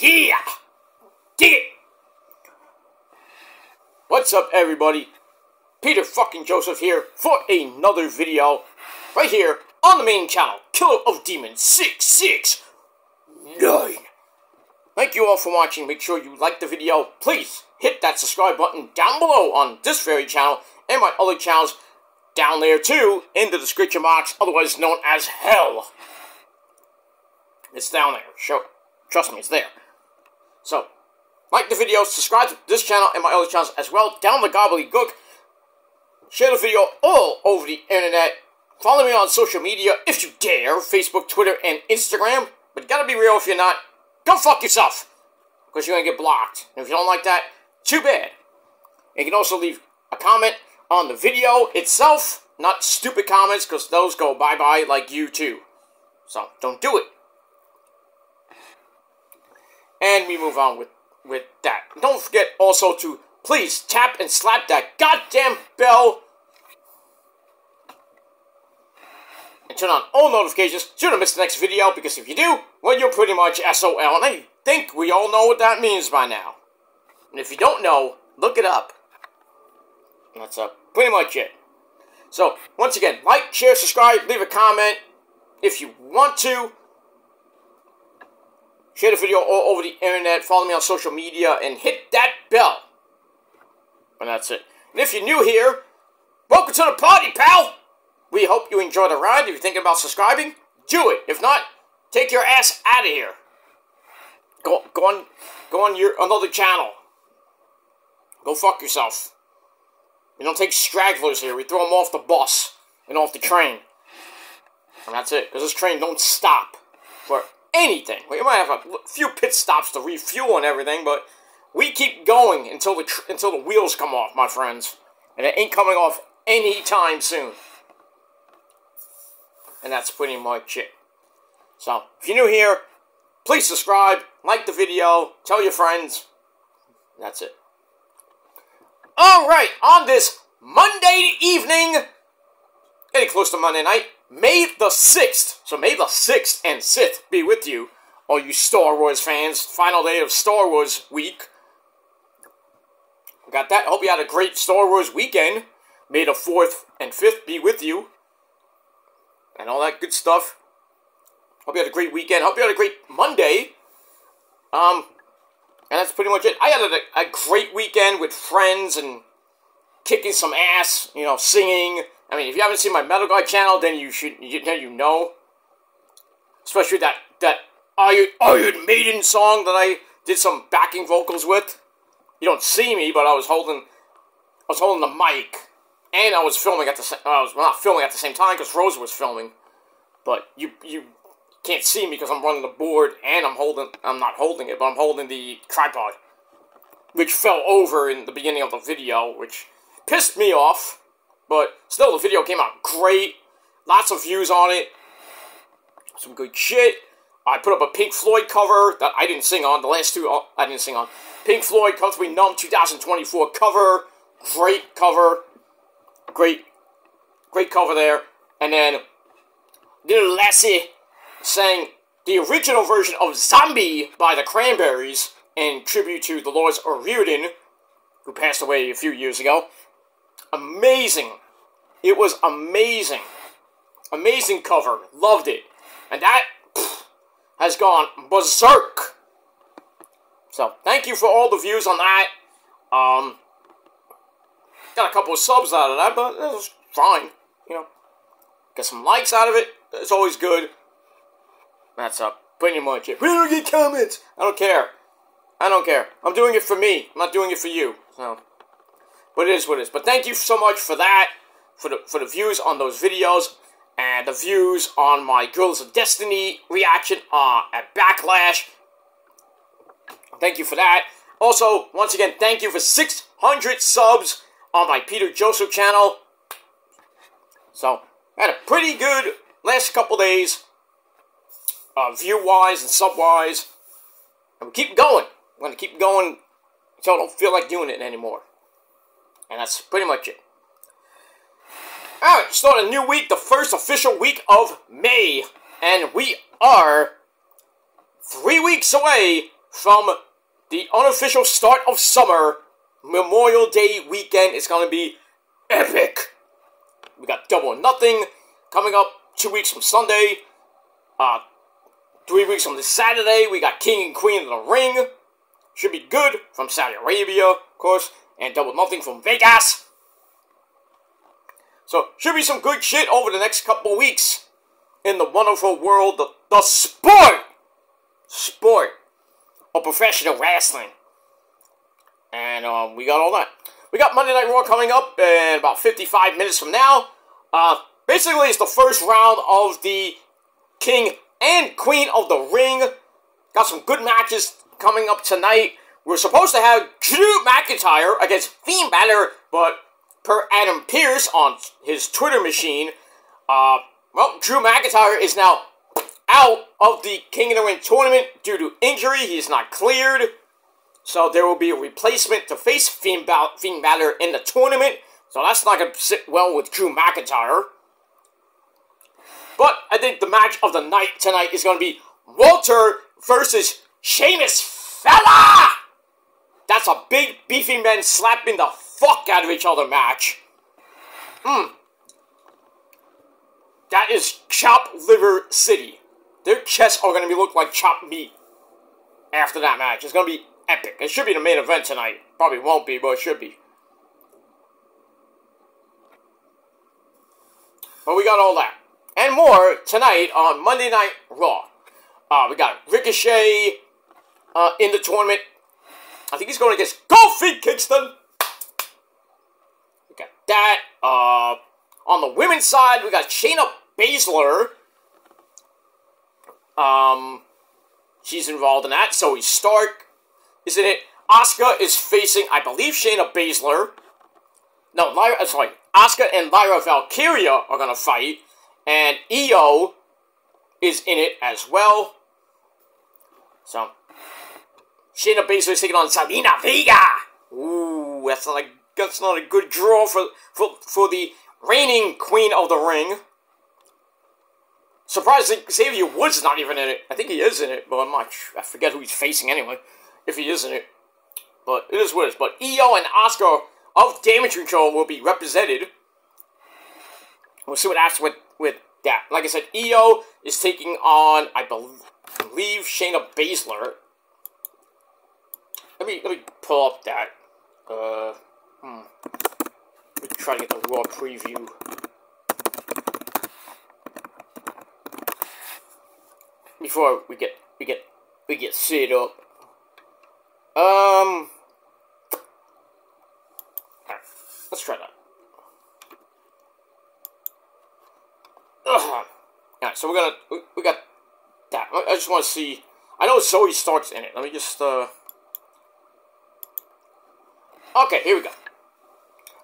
Yeah! Dig it! What's up, everybody? Peter fucking Joseph here for another video right here on the main channel, Killer of Demons 669. Thank you all for watching. Make sure you like the video. Please hit that subscribe button down below on this very channel and my other channels down there too in the description box, otherwise known as hell. It's down there. Trust me, it's there. So, like the video, subscribe to this channel and my other channels as well. Down the gobbledygook. Share the video all over the internet. Follow me on social media if you dare. Facebook, Twitter, and Instagram. But you gotta be real if you're not. Go fuck yourself. Because you're gonna get blocked. And if you don't like that, too bad. And you can also leave a comment on the video itself. Not stupid comments, because those go bye-bye like you too. So, don't do it. And we move on with that. Don't forget also to please tap and slap that goddamn bell. And turn on all notifications so you don't miss the next video, because if you do, well, you're pretty much SOL. And I think we all know what that means by now. And if you don't know, look it up. And that's pretty much it. So, once again, like, share, subscribe, leave a comment if you want to. Share the video all over the internet, follow me on social media, and hit that bell. And that's it. And if you're new here, welcome to the party, pal! We hope you enjoy the ride. If you're thinking about subscribing, do it. If not, take your ass out of here. Go on your another channel. Go fuck yourself. We don't take stragglers here. We throw them off the bus and off the train. And that's it. Because this train don't stop for anything. We might have a few pit stops to refuel and everything, but we keep going until the wheels come off, my friends. And it ain't coming off anytime soon. And that's pretty much it. So, if you're new here, please subscribe, like the video, tell your friends. That's it. Alright, on this Monday evening, getting close to Monday night, May the 6th. So May the 6th and 6th be with you, all you Star Wars fans. Final day of Star Wars week. Got that. Hope you had a great Star Wars weekend. May the 4th and 5th be with you. And all that good stuff. Hope you had a great weekend. Hope you had a great Monday. And that's pretty much it. I had a great weekend with friends and kicking some ass, you know, singing. I mean, if you haven't seen my Metal Guy channel, then you know. Especially that Iron Maiden song that I did some backing vocals with. You don't see me, but I was holding the mic, and I was filming at the same. I was not filming at the same time because Rosa was filming. But you can't see me because I'm running the board, and I'm not holding it, but I'm holding the tripod, which fell over in the beginning of the video, which pissed me off. But still, the video came out great. Lots of views on it. Some good shit. I put up a Pink Floyd cover that I didn't sing on. The last two I didn't sing on. Pink Floyd, Comfortably Numb 2024 cover. Great cover. Great cover there. And then Little Lassie sang the original version of Zombie by the Cranberries in tribute to Dolores O'Riordan, who passed away a few years ago. Amazing. It was amazing. Amazing cover. Loved it. And that has gone berserk. So, thank you for all the views on that. Got a couple of subs out of that, but it was fine. You know, get some likes out of it. It's always good. That's pretty much it. We don't get comments. I don't care. I don't care. I'm doing it for me. I'm not doing it for you. So, but it is what it is. But thank you so much for that. For the views on those videos. And the views on my Girls of Destiny reaction at Backlash. Thank you for that. Also, once again, thank you for 600 subs on my Peter Joseph channel. So, I had a pretty good last couple days. View-wise and sub-wise. And we keep going. We're going to keep going until I don't feel like doing it anymore. And that's pretty much it. Alright, start a new week, the first official week of May. And we are 3 weeks away from the unofficial start of summer, Memorial Day weekend is going to be epic. We got Double or Nothing coming up 2 weeks from Sunday. 3 weeks from this Saturday, we got King and Queen of the Ring. Should be good from Saudi Arabia, of course. And Double or Nothing from Vegas. So, should be some good shit over the next couple of weeks in the wonderful world, the sport of professional wrestling. And we got all that. We got Monday Night Raw coming up in about 55 minutes from now. Basically, it's the first round of the King and Queen of the Ring. Got some good matches coming up tonight. We're supposed to have Drew McIntyre against Finn Balor, but per Adam Pearce on his Twitter machine, well, Drew McIntyre is now out of the King of the Ring tournament due to injury. He is not cleared. So there will be a replacement to face Finn Balor in the tournament. So that's not going to sit well with Drew McIntyre. But I think the match of the night tonight is going to be Walter versus Sheamus. Fella! That's a big beefy men slapping the fuck out of each other match. That is Chop Liver City. Their chests are going to look like chopped meat after that match. It's going to be epic. It should be the main event tonight. Probably won't be, but it should be. But we got all that. And more tonight on Monday Night Raw. We got Ricochet in the tournament. I think he's going against Kofi Kingston. We got that. On the women's side, we got Shayna Baszler. She's involved in that. Zoe Stark is in it. Asuka is facing, I believe, Shayna Baszler. No, Asuka and Lyra Valkyria are going to fight. And Io is in it as well. So, Shayna Baszler is taking on Zelina Vega. Ooh, that's not a good draw for the reigning Queen of the Ring. Surprisingly, Xavier Woods not even in it. I think he is in it, but I forget who he's facing anyway, if he is in it. But it is what it is. But Io and Asuka of Damage Control will be represented. We'll see what happens with that. Like I said, Io is taking on, I believe, Shayna Baszler. Let me pull up that. Let me try to get the Raw preview. Before we get set up. Alright, let's try that. Alright, so we got that. I just want to see. I know Zoe Stark's in it. Let me just okay, here we go.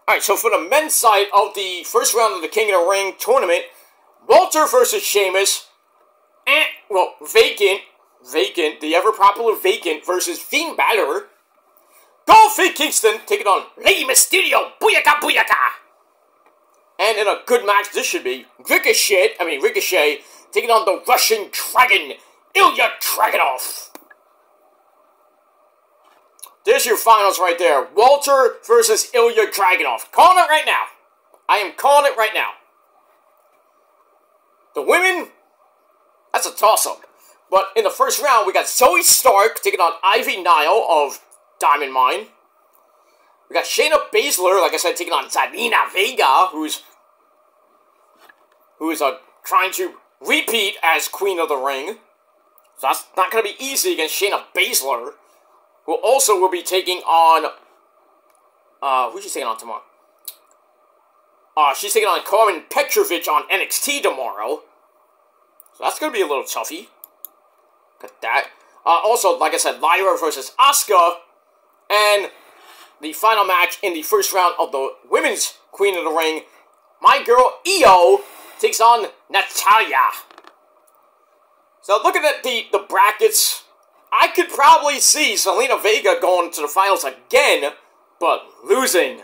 Alright, so for the men's side of the first round of the King of the Ring tournament, Walter versus Sheamus. Vacant, the ever-popular Vacant versus Finn Balor. Kofi Kingston taking on Rey Mysterio. Booyaka, booyaka. And in a good match, this should be Ricochet taking on the Russian Dragon, Ilya Dragunov. There's your finals right there. Walter versus Ilya Dragunov. Calling it right now. I am calling it right now. The women, that's a toss-up. But in the first round, we got Zoe Stark taking on Ivy Nile of Diamond Mine. We got Shayna Baszler, like I said, taking on Zelina Vega, who's trying to repeat as Queen of the Ring. So that's not going to be easy against Shayna Baszler, who also will be taking on... who's she taking on tomorrow? She's taking on Carmen Petrovic on NXT tomorrow. So that's going to be a little toughy. Got that. Also, like I said, Lyra versus Asuka. And the final match in the first round of the Women's Queen of the Ring, my girl Io takes on Natalya. So looking at the brackets, I could probably see Zelina Vega going to the finals again, but losing.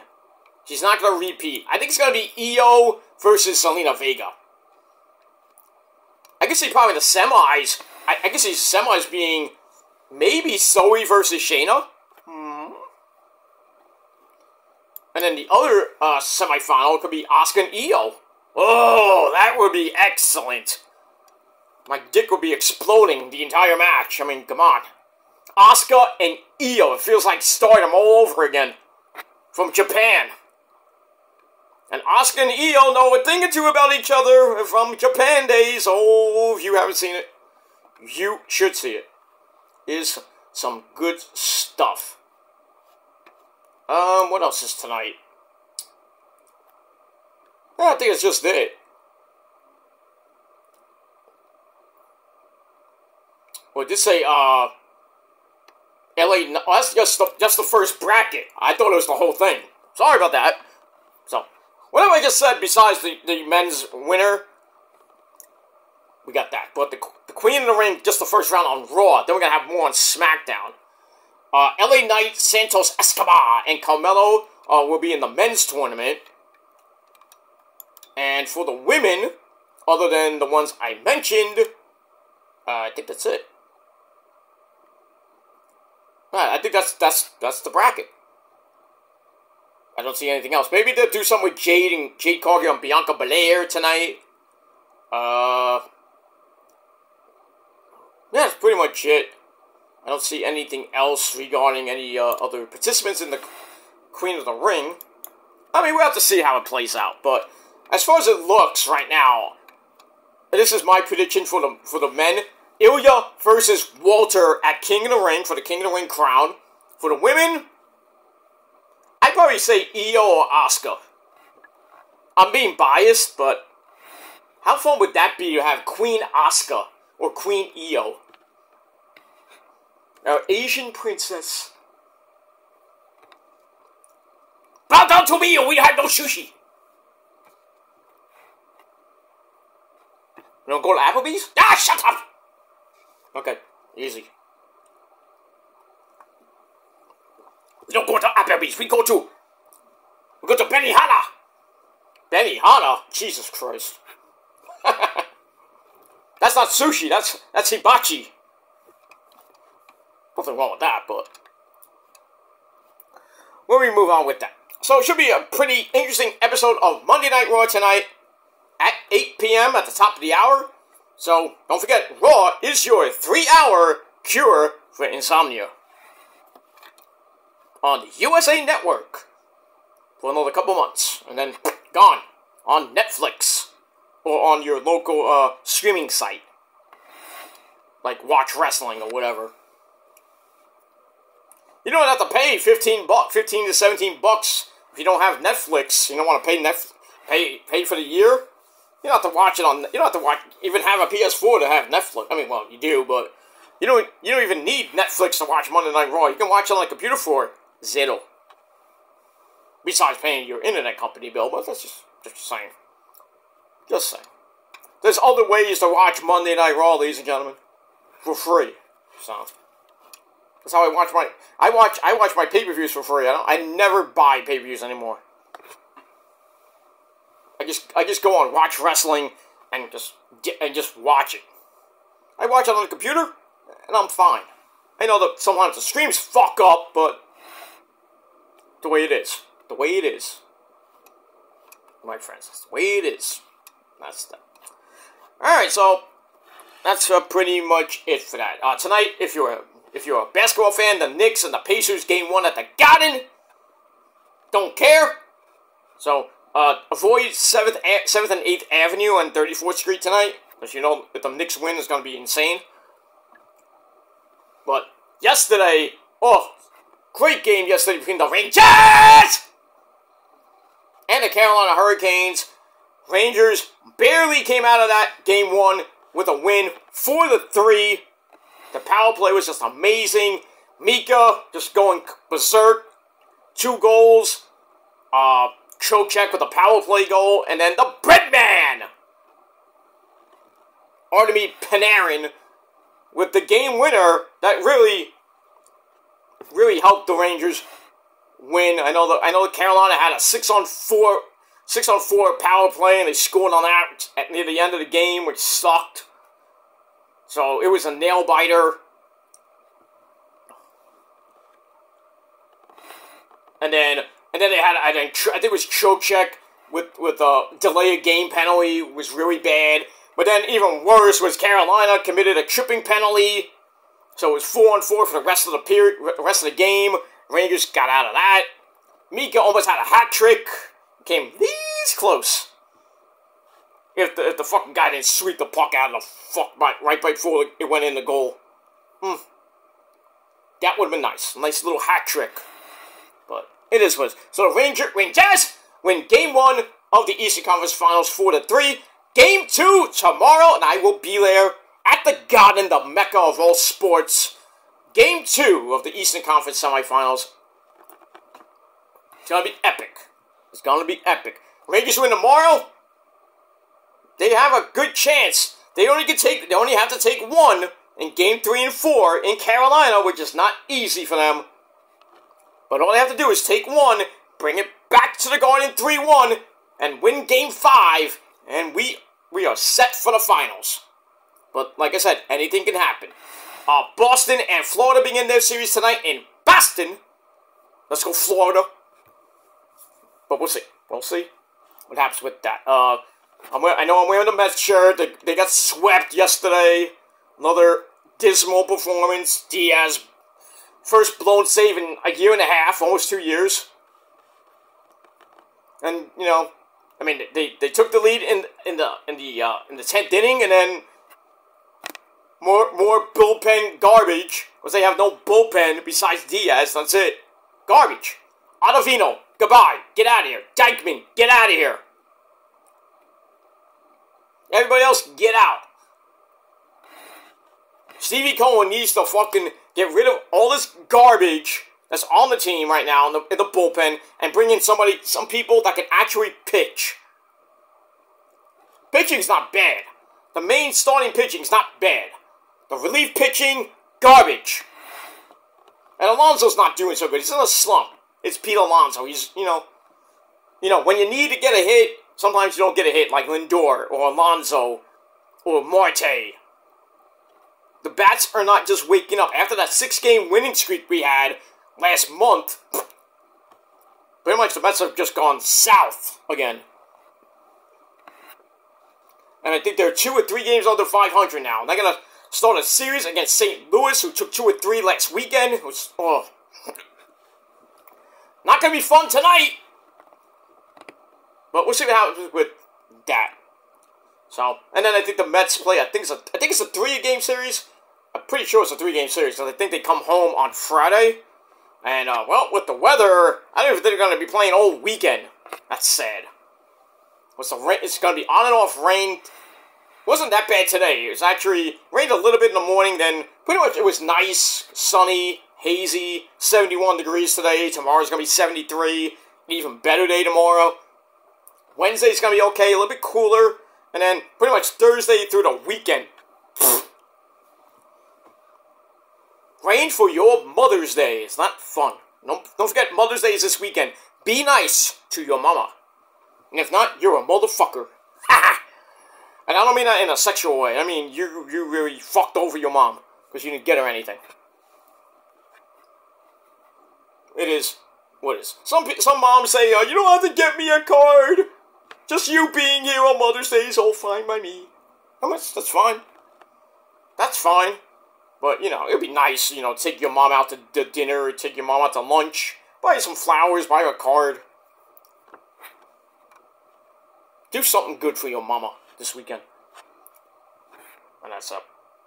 She's not going to repeat. I think it's going to be Io versus Zelina Vega. I can see probably the semis. I can see semis being maybe Zoe versus Shayna. And then the other semifinal could be Asuka and Io. Oh, that would be excellent. My dick would be exploding the entire match. I mean, come on. Asuka and Io. It feels like Stardom all over again. From Japan. And Asuka and Io know a thing or two about each other from Japan days. Oh, if you haven't seen it, you should see it. Is some good stuff. What else is tonight? I think it's just it. Well, just say, LA, oh, that's just the first bracket. I thought it was the whole thing. Sorry about that. So, whatever I just said, besides the men's winner, we got that. But the Queen of the Ring, just the first round on Raw. Then we're going to have more on SmackDown. LA Knight, Santos Escobar, and Carmelo will be in the men's tournament. And for the women, other than the ones I mentioned, I think that's it. I think that's the bracket. I don't see anything else. Maybe they'll do something with Jade Cargill and Bianca Belair tonight. Yeah, that's pretty much it. I don't see anything else regarding any other participants in the Queen of the Ring. I mean, we'll have to see how it plays out. But as far as it looks right now, this is my prediction for the men. Ilya versus Walter at King of the Ring for the King of the Ring crown. For the women, I'd probably say Io or Asuka. I'm being biased, but how fun would that be to have Queen Asuka or Queen Io? Our Asian princess. Bow down to me or we have no sushi. You don't go to Applebee's? Ah, shut up! Okay, easy. We don't go to Applebee's, we go to Benihana! Benihana? Jesus Christ. That's not sushi, that's hibachi. Nothing wrong with that, but when we move on with that. So it should be a pretty interesting episode of Monday Night Raw tonight at 8 p.m. at the top of the hour. So don't forget, Raw is your 3-hour cure for insomnia. On the USA Network for another couple months. And then gone on Netflix or on your local streaming site. Like Watch Wrestling or whatever. You don't have to pay $15 to $17 if you don't have Netflix. You don't want to pay for the year. You don't have to watch it on. You don't have to even have a PS4 to have Netflix. I mean, well, you do, but you don't even need Netflix to watch Monday Night Raw. You can watch it on a computer for zero. Besides paying your internet company bill, but that's just saying. Just saying. There's other ways to watch Monday Night Raw, ladies and gentlemen, for free. So. That's how I watch my pay-per-views for free. I never buy pay-per-views anymore. I just go on Watch Wrestling and just watch it. I watch it on the computer and I'm fine. I know that sometimes the streams fuck up, but the way it is. The way it is. My friends, that's the way it is. That's that. Alright, so that's pretty much it for that. Tonight, if you're a basketball fan, the Knicks and the Pacers game 1 at the Garden. Don't care. So, avoid 7th and 8th Avenue on 34th Street tonight. Because you know, if the Knicks win, it's going to be insane. But, yesterday, great game yesterday between the Rangers and the Carolina Hurricanes. Rangers barely came out of that game 1 with a win 4-3. The power play was just amazing. Mika just going berserk. 2 goals. Choke check with a power play goal. And then the Breadman, Artemi Panarin, with the game winner that really helped the Rangers win. I know that Carolina had a 6-on-4 power play, and they scored on that near the end of the game, which sucked. So it was a nail biter. And then they had, I think it was choke check with a delay of game penalty was really bad. But then even worse was Carolina committed a tripping penalty. So it was 4-on-4 for the rest of the game. Rangers got out of that. Mika almost had a hat trick. Came this close. If the fucking guy didn't sweep the puck out of the fuck right before it went in the goal. That would have been nice. Nice little hat trick. But it is what it is. So the Rangers win Game 1 of the Eastern Conference Finals 4-3. Game 2 tomorrow, and I will be there at the Garden, the mecca of all sports. Game 2 of the Eastern Conference Semifinals. It's going to be epic. It's going to be epic. Rangers win tomorrow. They have a good chance. They only have to take one in Game 3 and 4 in Carolina, which is not easy for them. But all they have to do is take one, bring it back to the Garden 3-1, and win Game 5, and we are set for the finals. But like I said, anything can happen. Boston and Florida begin their series tonight in Boston. Let's go Florida. But we'll see. We'll see what happens with that. I know I'm wearing the Mets shirt. They got swept yesterday. Another dismal performance. Diaz, first blown save in a year and a half, almost 2 years. And you know, I mean, they took the lead in the 10th inning, and then more bullpen garbage, because they have no bullpen besides Diaz. That's it, garbage. Ottavino, goodbye, get out of here. Dykeman, get out of here. Everybody else, get out. Stevie Cohen needs to fucking get rid of all this garbage that's on the team right now in the bullpen and bring in some people that can actually pitch. Pitching's not bad. The main starting pitching's not bad. The relief pitching, garbage. And Alonso's not doing so good. He's in a slump. It's Pete Alonso. He's, you know, when you need to get a hit, sometimes you don't get a hit, like Lindor or Alonso or Marte. The bats are not just waking up. After that 6-game winning streak we had last month, pretty much the Mets have just gone south again. And I think they're 2 or 3 games under 500 now. They're going to start a series against St. Louis, who took 2 or 3 last weekend. It was, not going to be fun tonight. But we'll see what happens with that. So, and then I think the Mets play, I think it's a 3-game series. I'm pretty sure it's a 3-game series, because I think they come home on Friday. And, well, with the weather, I don't even think they're going to be playing all weekend. That's sad. It's going to be on and off rain. It wasn't that bad today. It was actually rained a little bit in the morning, then pretty much it was nice, sunny, hazy, 71 degrees today. Tomorrow's going to be 73. An even better day tomorrow. Wednesday's going to be okay, a little bit cooler. And then pretty much Thursday through the weekend. Rain for your Mother's Day. It's not fun. Don't forget Mother's Day is this weekend. Be nice to your mama. And if not, you're a motherfucker. And I don't mean that in a sexual way. I mean, you really fucked over your mom because you didn't get her anything. It is what it is. Some moms say, you don't have to get me a card. Just you being here on Mother's Day is all fine by me. That's fine. That's fine. But, you know, it would be nice, you know, take your mom out to dinner, take your mom out to lunch, buy her some flowers, buy her a card. Do something good for your mama this weekend. And that's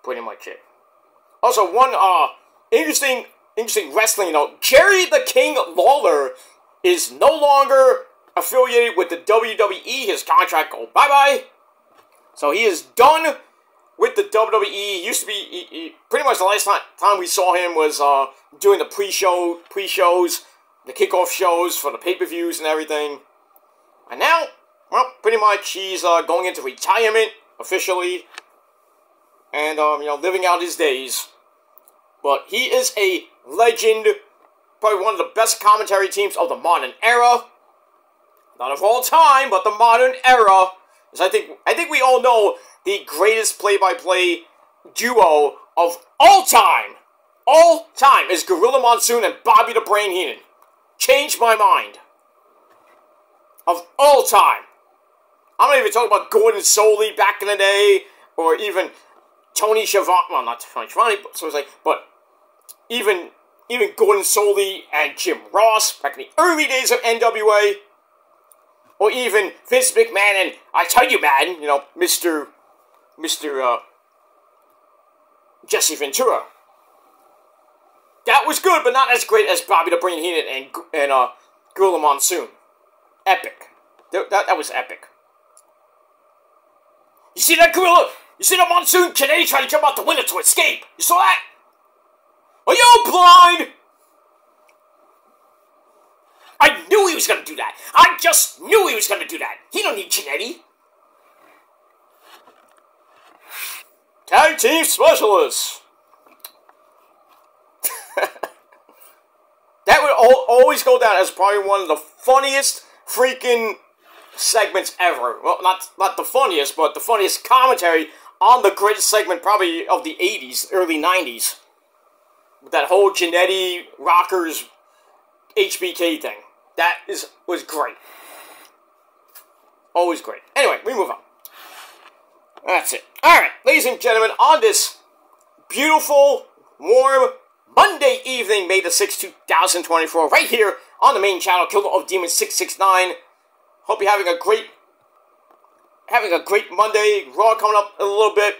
pretty much it. Also, one interesting wrestling note. Jerry the King Lawler is no longer affiliated with the WWE. His contract go bye-bye. So he is done with the WWE. He used to be, pretty much the last time we saw him was doing the pre-shows, the kickoff shows for the pay-per-views and everything. And now, well, pretty much he's going into retirement officially, and you know, living out his days. But he is a legend, probably one of the best commentary teams of the modern era. Not of all time, but the modern era. Because I think we all know the greatest play-by-play duo of all time is Gorilla Monsoon and Bobby the Brain Heenan. changed my mind. Of all time. I'm not even talking about Gordon Soley back in the day, or even Tony Schiavone. Well, not Tony Schiavone, but even Gordon Soley and Jim Ross back in the early days of NWA, or even Vince McMahon and I tell you, man, Mr. Jesse Ventura. That was good, but not as great as Bobby the Brain Heenan and Gorilla Monsoon. Epic. That was epic. You see that Gorilla? You see that Monsoon Kennedy trying to jump out the window to escape? You saw that? Are you blind? I knew he was going to do that. I just knew he was going to do that. He don't need Kennedy. Tag Team Specialists. That would always go down as probably one of the funniest freaking segments ever. Well, not the funniest, but the funniest commentary on the greatest segment probably of the 80s, early 90s. That whole Jannetty Rockers HBK thing. That was great. Always great. Anyway, we move on. That's it. Alright, ladies and gentlemen, on this beautiful, warm Monday evening, May the 6th, 2024, right here on the main channel, Killer of Demons 669. Hope you're having a great Monday. Raw coming up in a little bit.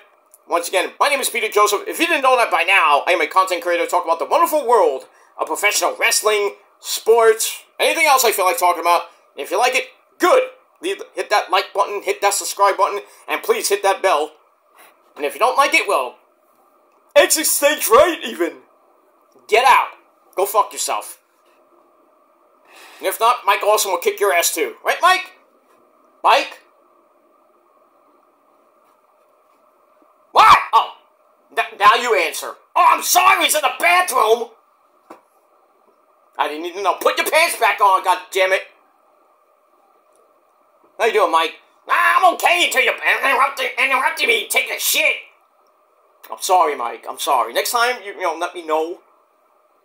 Once again, my name is Peter Joseph. If you didn't know that by now, I am a content creator talking about the wonderful world of professional wrestling, sports, anything else I feel like talking about. And if you like it, good. Hit that like button, hit that subscribe button, and please hit that bell. And if you don't like it, well, exit stage right even. Get out. Go fuck yourself. And if not, Mike Awesome will kick your ass too. Right, Mike? Mike? What? Oh, now you answer. Oh, I'm sorry, he's in the bathroom. I didn't even know. Put your pants back on, goddammit. How you doing, Mike? I'm okay until you interrupted me taking a shit. I'm sorry, Mike. I'm sorry. Next time, you let me know.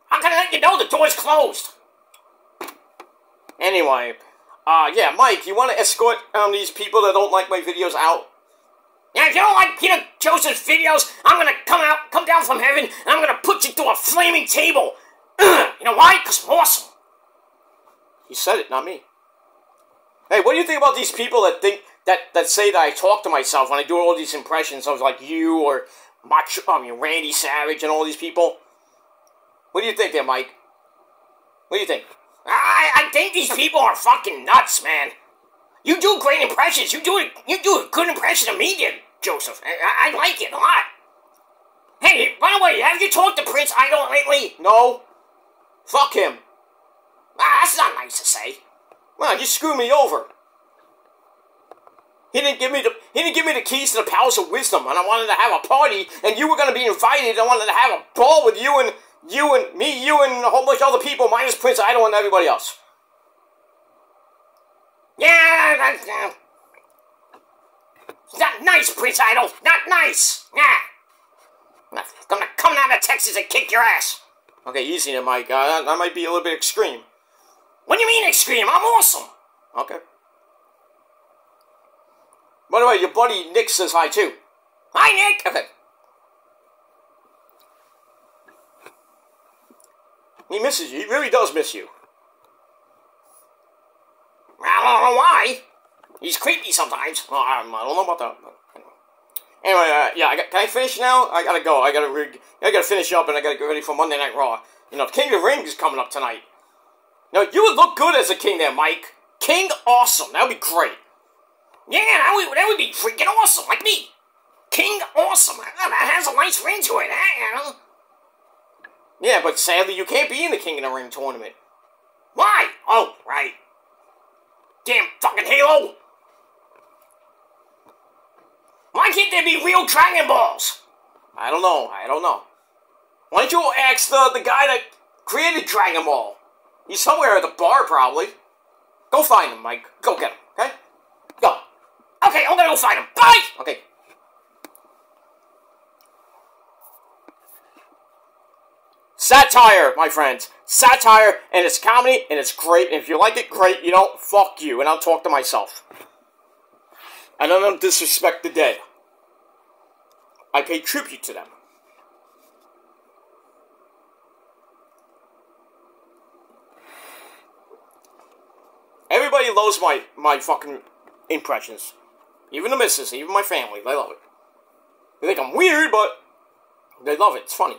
How can I let you know the door's closed? Anyway, yeah, Mike, you want to escort these people that don't like my videos out? Yeah, if you don't like Peter Joseph's videos, I'm gonna come down from heaven, and I'm gonna put you through a flaming table. You know why? Because I'm awesome. He said it, not me. Hey, what do you think about these people that think that say that I talk to myself when I do all these impressions of like you or Randy Savage and all these people? What do you think there, Mike? What do you think? I think these people are fucking nuts, man. You do great impressions. You do a good impression of me, Joseph. I like it a lot. Hey, by the way, have you talked to Prince Idol lately? No. Fuck him. That's not nice to say. Well, you screwed me over. He didn't give me the keys to the Palace of Wisdom, and I wanted to have a party, and you were going to be invited. I wanted to have a ball with you and a whole bunch of other people, minus Prince Idol and everybody else. Yeah, that's not nice, Prince Idol. Not nice. Yeah. I'm gonna come down to Texas and kick your ass. Okay, easy there, Mike. That might be a little bit extreme. What do you mean extreme? I'm awesome. Okay. By the way, your buddy Nick says hi too. Hi, Nick. Okay. He misses you. He really does miss you. I don't know why. He's creepy sometimes. Well, I don't know about that. Anyway, yeah. Can I finish now? I gotta go. I gotta finish up, and I gotta get ready for Monday Night Raw. King of the Ring is coming up tonight. Now, you would look good as a king there, Mike. King Awesome. That would be great. Yeah, that would be freaking awesome, like me. King Awesome. That has a nice ring to it, huh? Yeah, but sadly, you can't be in the King of the Ring tournament. Why? Oh, right. Damn fucking Halo. Why can't there be real Dragon Balls? I don't know. Why don't you ask the guy that created Dragon Ball? He's somewhere at the bar, probably. Go find him, Mike. Go get him, okay? Go. Okay, I'm gonna go find him. Bye! Okay. Satire, my friends. satire, and it's comedy, and it's great. And if you like it, great. You don't, fuck you, and I'll talk to myself. I don't disrespect the dead. I pay tribute to them. Everybody loves my fucking impressions. Even the missus, even my family, they love it. They think I'm weird, but they love it. It's funny.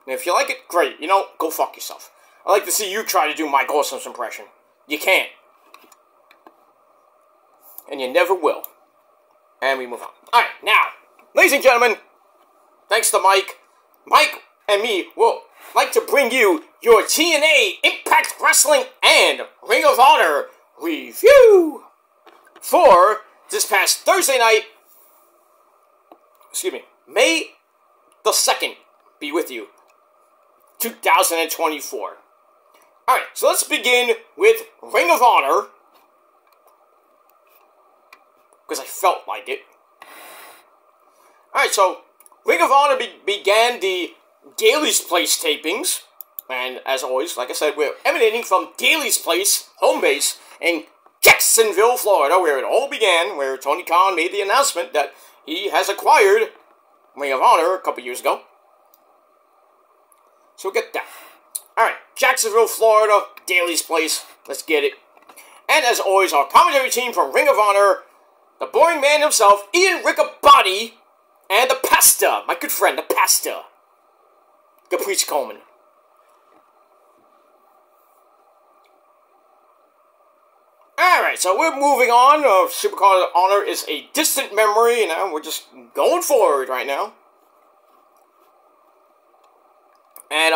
And if you like it, great. You know, go fuck yourself. I like to see you try to do Mike Awesome's impression. You can't. And you never will. And we move on. Alright, now, ladies and gentlemen, thanks to Mike and me will like to bring you your TNA, Impact Wrestling, and Ring of Honor review for this past Thursday night, May the 2nd be with you, 2024. Alright, so let's begin with Ring of Honor, because I felt like it. Alright, so Ring of Honor began the Daly's Place tapings, and as always, like I said, we're emanating from Daly's Place, home base, in Jacksonville, Florida, where it all began, where Tony Khan made the announcement that he has acquired Ring of Honor a couple years ago. So get that. Alright, Jacksonville, Florida, Daly's Place, let's get it. And as always, our commentary team from Ring of Honor, the boring man himself, Ian Riccaboni, and the Pasta, my good friend, the Pasta, Caprice Coleman. Alright, so we're moving on. Supercard of Honor is a distant memory, and we're just going forward right now. And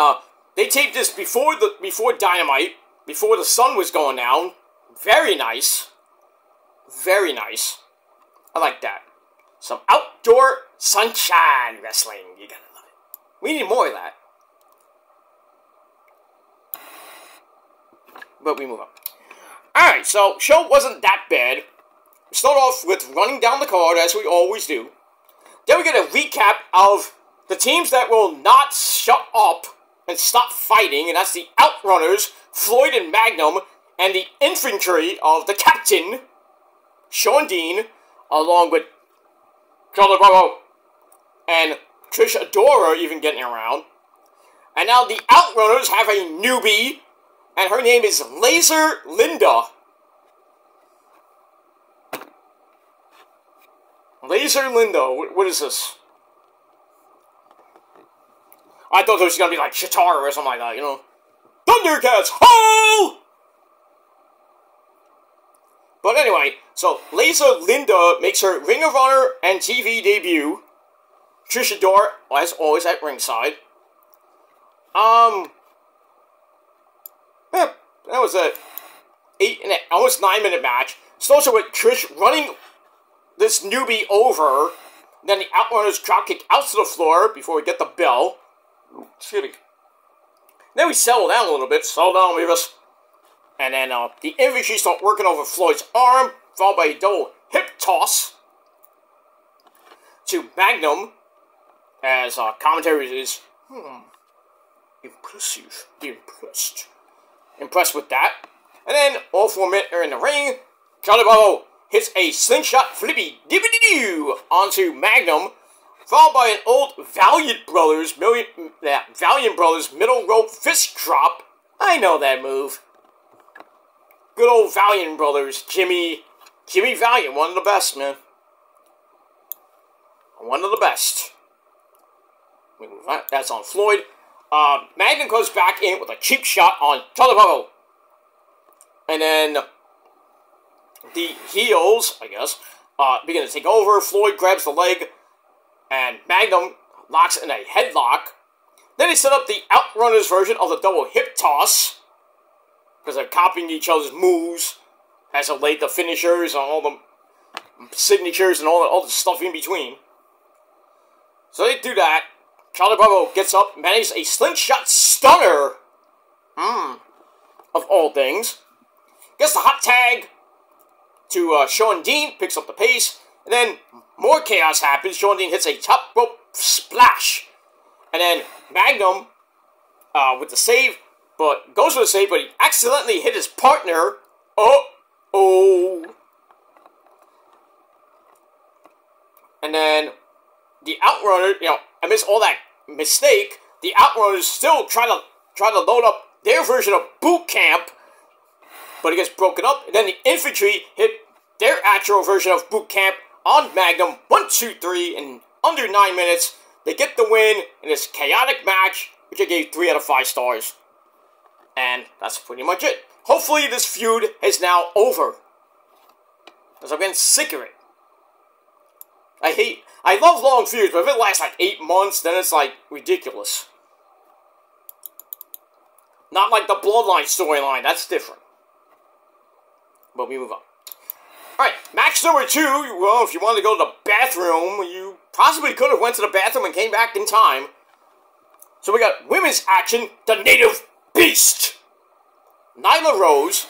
they taped this before Dynamite, before the sun was going down. Very nice. Very nice. I like that. Some outdoor sunshine wrestling. You gotta love it. We need more of that. But we move on. Alright, so show wasn't that bad. We start off with running down the card, as we always do. Then we get a recap of the teams that will not shut up and stop fighting, and that's the Outrunners, Floyd and Magnum, and the infantry of the captain, Sean Dean, along with Charlie Bravo and Trish Adora even getting around. And now the Outrunners have a newbie, and her name is Laser Linda. Laser Linda, what is this? I thought it was going to be like Shatara or something like that, you know. Thundercats, ho! But anyway, so Laser Linda makes her Ring of Honor and TV debut. Trish Adora, as always, at ringside. Yeah, that was a almost 9-minute match. Starts with Trish running this newbie over. Then the Outrunners drop kick out to the floor before we get the bell. Excuse me. Then we settle down a little bit. Settle down, Beavis. And then the infantry start working over Floyd's arm, followed by a double hip toss to Magnum, as commentary is, impressive, impressed with that. And then all 4 men are in the ring. Charlie Bravo hits a slingshot flippy dibbity-doo onto Magnum, followed by an old Valiant Brothers middle rope fist drop. I know that move. Good old Valiant Brothers, Jimmy Valiant, one of the best, man. One of the best. That's on Floyd. Magnum goes back in with a cheap shot on Charlie Bravo. And then the heels, I guess, begin to take over. Floyd grabs the leg, and Magnum locks in a headlock. Then they set up the Outrunners version of the double hip toss, because they're copying each other's moves as of late, the finishers and all the signatures and all the stuff in between. So they do that. Charlie Bravo gets up, manages a slingshot stunner. Of all things. Gets the hot tag to Sean Dean, picks up the pace. And then more chaos happens. Sean Dean hits a top rope splash. And then Magnum, with the save, but goes for the save, but he accidentally hit his partner. Uh-oh. And then the Outrunner, amidst all that mistake, the Outrunners still try to load up their version of Boot Camp, but it gets broken up. And then the Infantry hit their actual version of Boot Camp on Magnum, 1, 2, 3, in under 9 minutes. They get the win in this chaotic match, which I gave 3 out of 5 stars. And that's pretty much it. Hopefully this feud is now over, because I'm getting sick of it. I love long feuds, but if it lasts like 8 months, then it's like ridiculous. Not like the Bloodline storyline, that's different. But we move on. Alright, match number 2, well, if you wanted to go to the bathroom, you possibly could have went to the bathroom and came back in time. So we got women's action, the Native Beast. Nyla Rose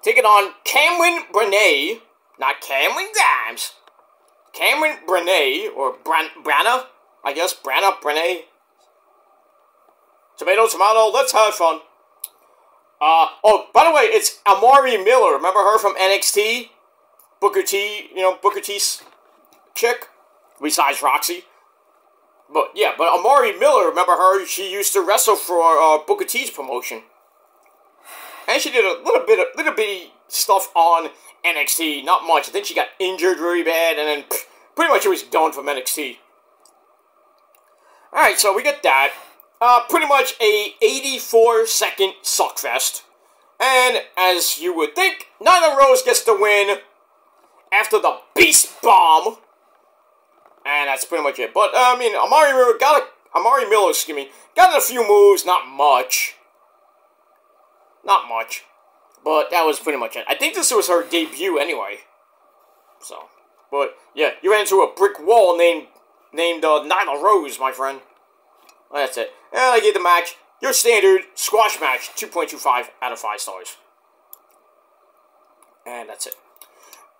taking on Cameron Brenay, not Cameron Grimes. Cameron Brenay, or Branna, I guess, Brenay. Tomato, tomato, let's have fun. Oh, by the way, it's Amari Miller. Remember her from NXT? Booker T, Booker T's chick, besides Roxy. But Amari Miller, remember her? She used to wrestle for Booker T's promotion. And she did a little bitty stuff on NXT, not much. I think she got injured really bad, and then pretty much it was done from NXT. Alright, so we get that. Pretty much a 84-second suckfest. And, as you would think, Nyla Rose gets the win after the Beast Bomb. And that's pretty much it. But, Amari Miller, got a few moves, not much. Not much. But that was pretty much it. I think this was her debut anyway. So, but, yeah, you ran into a brick wall named Nyla Rose, my friend. Well, that's it. And I gave the match your standard squash match, 2.25 out of 5 stars. And that's it.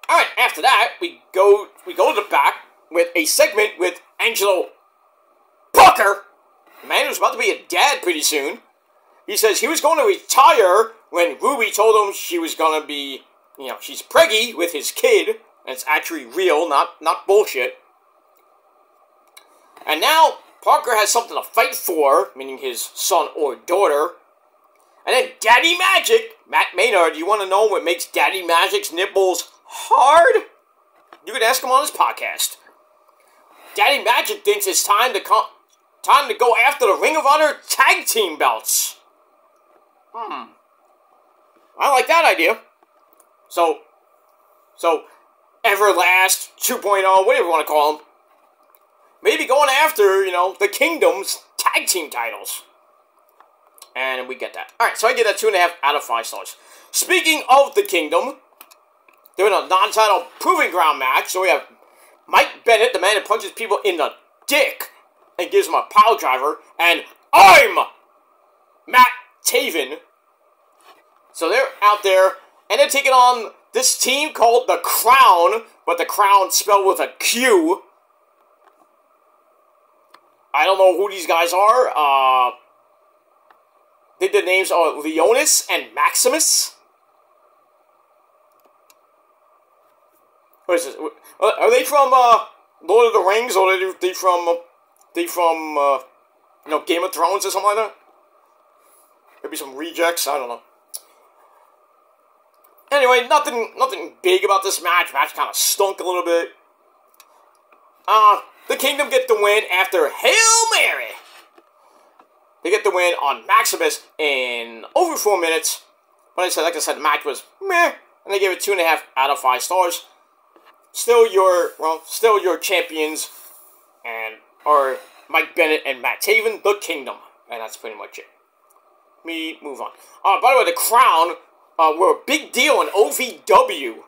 Alright, after that, we go to the back with a segment with Angelo Parker. The man who's about to be a dad pretty soon. He says he was going to retire when Ruby told him she was going to be, she's preggy with his kid. And it's actually real, not bullshit. And now Parker has something to fight for, meaning his son or daughter. And then Daddy Magic, Matt Maynard, you want to know what makes Daddy Magic's nipples hard? You could ask him on his podcast. Daddy Magic thinks it's time to go after the Ring of Honor tag team belts. I like that idea. So Everlast 2.0, whatever you want to call them. Maybe going after, the Kingdom's tag team titles. And we get that. Alright, so I give that 2.5 out of 5 stars. Speaking of the Kingdom, they're in a non-title proving ground match. So we have Mike Bennett, the man that punches people in the dick and gives them a pile driver. And I'm Matt Taven. So they're out there, and they're taking on this team called The Crown, but The Crown spelled with a Q. I don't know who these guys are. I think their names are Leonis and Maximus. What is this? Are they from Lord of the Rings, or are they from Game of Thrones or something like that? Maybe some rejects. I don't know. Anyway, nothing big about this match. Match kind of stunk a little bit. The Kingdom get the win after Hail Mary. They get the win on Maximus in over 4 minutes. Like I said, the match was meh, and they gave it 2.5 out of 5 stars. Still your champions, or Mike Bennett and Matt Taven, the Kingdom, and that's pretty much it. Me move on. By the way, the Crown were a big deal in OVW.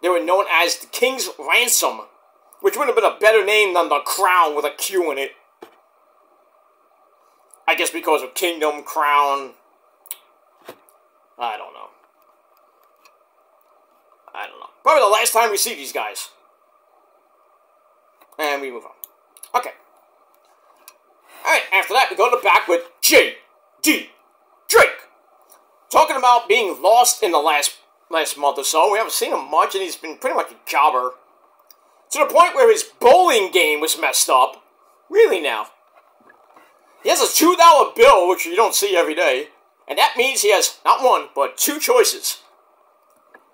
They were known as the King's Ransom, which would have been a better name than the Crown with a Q in it. I guess because of Kingdom, Crown. I don't know. Probably the last time we see these guys. And we move on. Okay. Alright, after that, we go to the back with J.D. talking about being lost in the last month or so. We haven't seen him much, and he's been pretty much a jobber. To the point where his bowling game was messed up. Really now. He has a $2 bill, which you don't see every day. And that means he has not one, but two choices.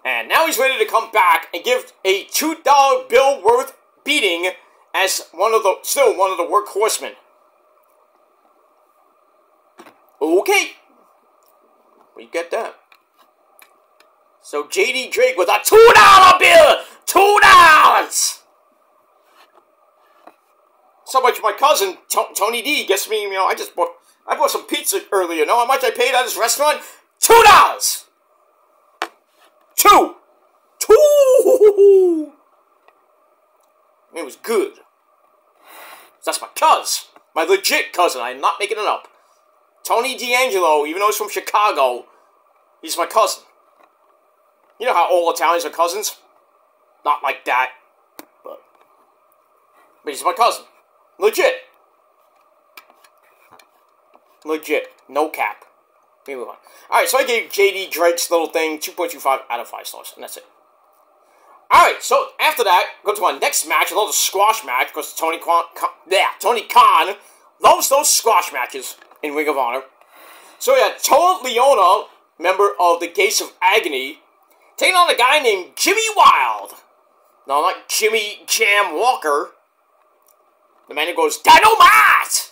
And now he's ready to come back and give a $2 bill worth beating as still one of the workhorsemen. Okay. We get that. So J.D. Drake with a $2 bill! $2! So much my cousin, Tony D, gets me, I bought some pizza earlier. Know how much I paid at this restaurant? $2! Two! It was good. That's my cousin. My legit cousin. I'm not making it up. Tony D'Angelo, even though he's from Chicago, he's my cousin. You know how all Italians are cousins? Not like that. But he's my cousin. Legit. Legit. No cap. We move on. Alright, so I gave J.D. Drake's little thing 2.25 out of 5 stars, and that's it. Alright, so after that, go to our next match, another squash match, because Tony Khan loves those squash matches in Ring of Honor. So we had Toa Leona, member of the Gates of Agony, taking on a guy named Jimmy Wild. No, not Jimmy Jam Walker. The man who goes, Dynamite!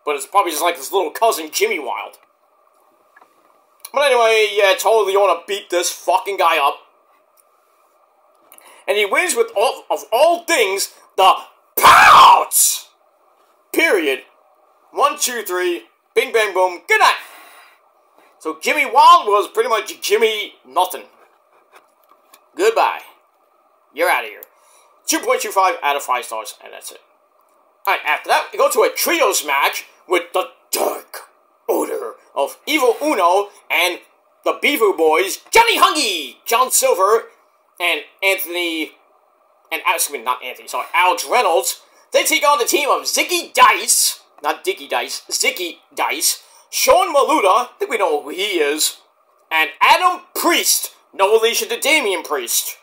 But it's probably just like his little cousin, Jimmy Wild. But anyway, yeah, Toa Leona beat this fucking guy up. And he wins with, of all things, the Pounce! Period. 1, 2, 3, bing, bang, boom, good night. So Jimmy Wild was pretty much Jimmy Nothing. Goodbye. You're out of here. 2.25 out of 5 stars, and that's it. Alright, after that, we go to a trios match with the Dark Order of Evil Uno and the Beaver Boys, Johnny Hungy, John Silver, and Alex Reynolds. They take on the team of Zicky Dice, not Dicky Dice, Zicky Dice, Sean Maluda, I think we know who he is, and Adam Priest, no relation to Damian Priest.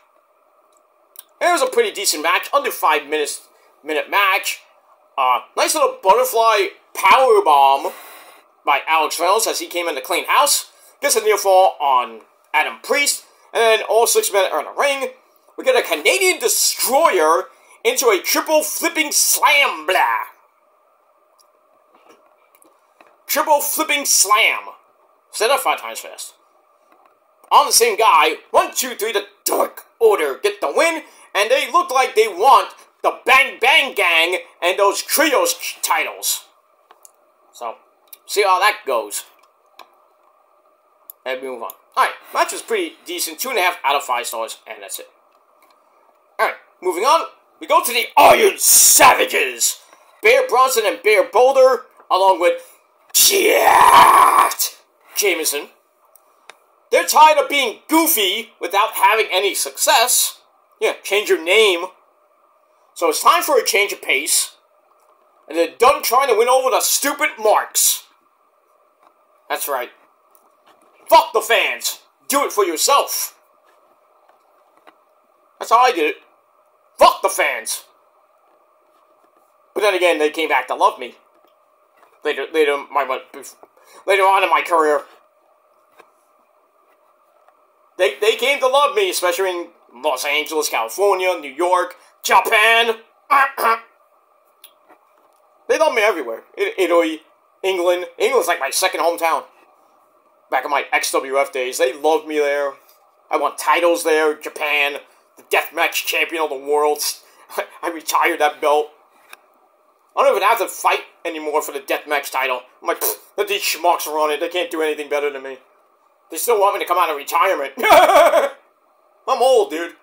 It was a pretty decent match, under 5 minute match. Nice little butterfly powerbomb by Alex Reynolds as he came in to clean house. Gets a near fall on Adam Priest. And then all 6 men are in the ring. We get a Canadian Destroyer into a triple flipping slam blah. Triple flipping slam. Say that 5 times fast. On the same guy, 1, 2, 3, the Dark Order get the win. And they look like they want the Bang Bang Gang and those trios titles. So, see how that goes. And we move on. Alright, match was pretty decent. 2.5 out of 5 stars, and that's it. Alright, moving on. We go to the Iron Savages. Bear Bronson and Bear Boulder, along with Jack Jameson. They're tired of being goofy without having any success. Yeah, change your name. So it's time for a change of pace. And they're done trying to win over the stupid marks. That's right. Fuck the fans. Do it for yourself. That's how I did it. Fuck the fans. But then again, they came back to love me. Later on in my career. They came to love me, especially in Los Angeles, California, New York, Japan. They love me everywhere. Italy, England. England's like my second hometown. Back in my XWF days, they loved me there. I won titles there. Japan, the deathmatch champion of the world. I retired that belt. I don't even have to fight anymore for the deathmatch title. I'm like, let these schmucks run it. They can't do anything better than me. They still want me to come out of retirement. I'm old, dude.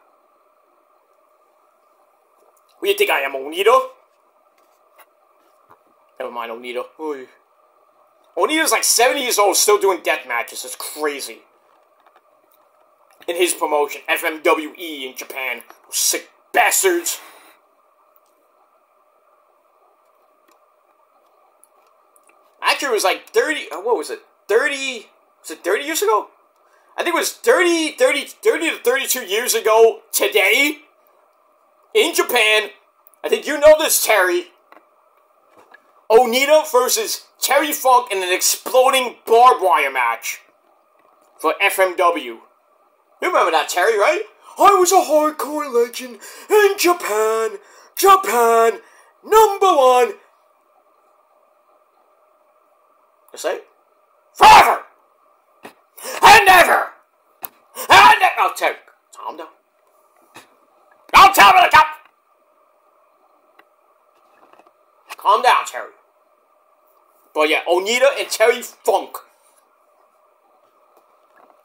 Who you think I am, Onita? Never mind, Onita. Oy. Onita's like 70 years old, still doing death matches. It's crazy. In his promotion, FMWE in Japan. Those sick bastards. Actually, it was like 30... What was it? 30... Was it 30 years ago? I think it was 30 to 32 years ago today in Japan. I think you know this, Terry. Onita versus Terry Funk in an exploding barbed wire match for FMW. You remember that, Terry, right? I was a hardcore legend in Japan. Japan, #1. You say? Forever! And never! And never! Oh, Terry, calm down. Don't tell me to come! Calm down, Terry. But yeah, Onita and Terry Funk.